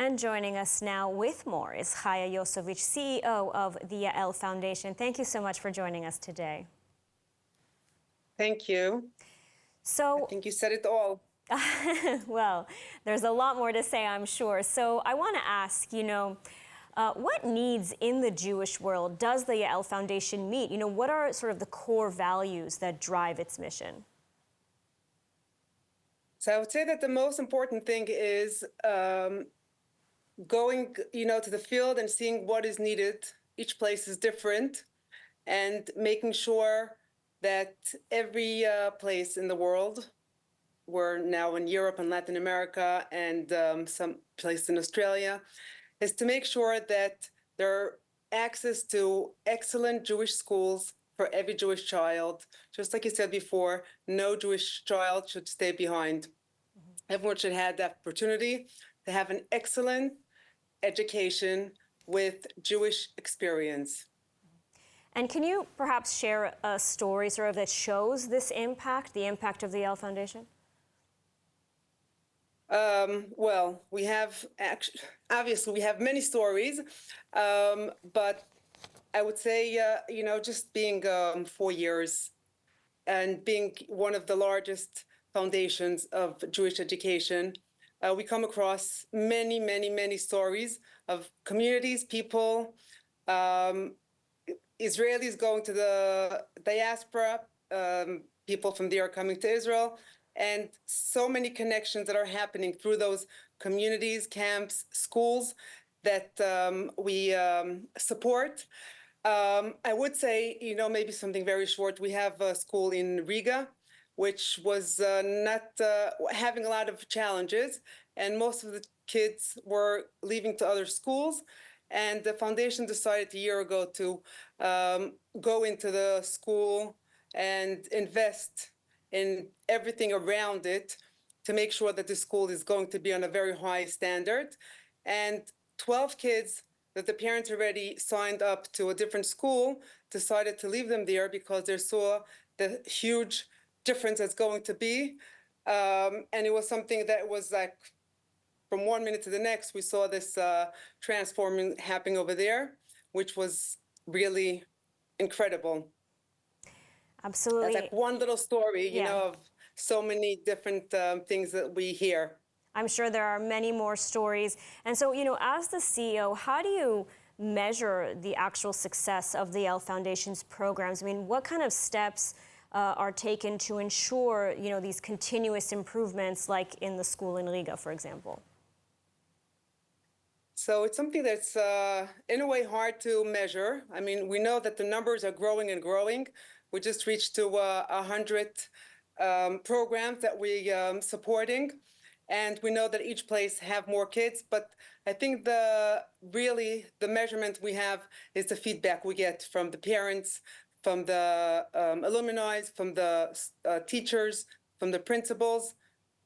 And joining us now with more is Chaya Yosovich, CEO of the Yael Foundation. Thank you so much for joining us today. Thank you. I think you said it all. Well, there's a lot more to say, I'm sure. So I want to ask, what needs in the Jewish world does the Yael Foundation meet? What are sort of the core values that drive its mission? So I would say that the most important thing is going, to the field and seeing what is needed. Each place is different, and making sure that every place in the world, we're now in Europe and Latin America and some place in Australia, is to make sure that there are access to excellent Jewish schools for every Jewish child. Just like you said before, no Jewish child should stay behind. Everyone should have the opportunity to have an excellent education with Jewish experience. And can you perhaps share a story sort of that shows this impact, the impact of the Yael Foundation? Well, we have obviously we have many stories, but I would say, just being 4 years and being one of the largest foundations of Jewish education, we come across many, many, many stories of communities, people, Israelis going to the diaspora, people from there coming to Israel, and so many connections that are happening through those communities, camps, schools that we support. I would say, maybe something very short. We have a school in Riga, which was not having a lot of challenges, and most of the kids were leaving to other schools. And the foundation decided a year ago to go into the school and invest in everything around it to make sure that the school is going to be on a very high standard. And 12 kids that the parents already signed up to a different school decided to leave them there because they saw the huge difference it's going to be. And it was something that was like, from 1 minute to the next, we saw this transforming happening over there, which was really incredible. Absolutely. That's like one little story, of so many different things that we hear. I'm sure there are many more stories. And so, as the CEO, how do you measure the actual success of the Yael Foundation's programs? I mean, what kind of steps are taken to ensure, these continuous improvements, like in the school in Riga, for example? So it's something that's, in a way, hard to measure. I mean, we know that the numbers are growing and growing. We just reached to 100 programs that we supporting. And we know that each place have more kids. But I think the measurement we have is the feedback we get from the parents, from the alumni, from the teachers, from the principals,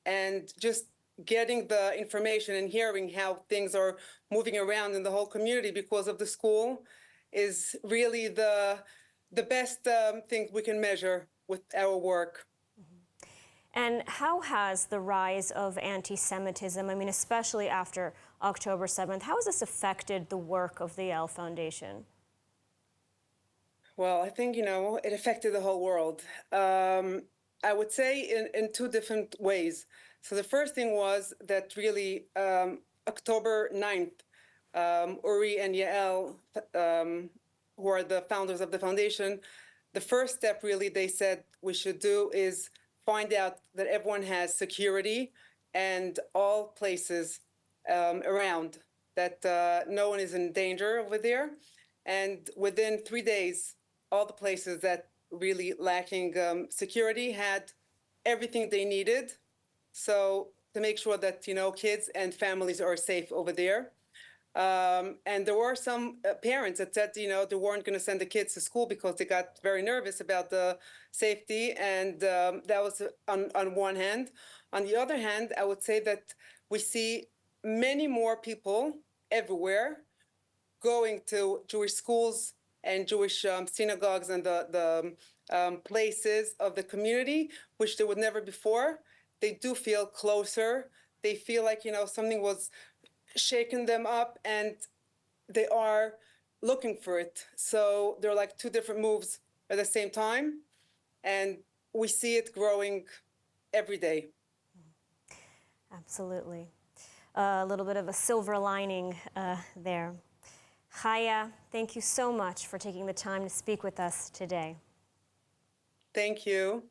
and just getting the information and hearing how things are moving around in the whole community because of the school is really the best thing we can measure with our work. And how has the rise of anti-Semitism, I mean, especially after October 7th, how has this affected the work of the Yael Foundation? Well, I think, it affected the whole world. I would say in two different ways. So the first thing was that really October 9th, Uri and Yael, who are the founders of the foundation, the first step really they said we should do is find out that everyone has security and all places around, that no one is in danger over there. And within 3 days, all the places that really lacking security had everything they needed. So to make sure that, kids and families are safe over there. And there were some parents that said, they weren't going to send the kids to school because they got very nervous about the safety. And that was on one hand. On the other hand, I would say that we see many more people everywhere going to Jewish schools and Jewish synagogues and the places of the community, which they would never before. They do feel closer. They feel like, something was shaken them up, and they are looking for it. So they're like two different moves at the same time, and we see it growing every day. Absolutely. A little bit of a silver lining there. Chaya, thank you so much for taking the time to speak with us today. Thank you.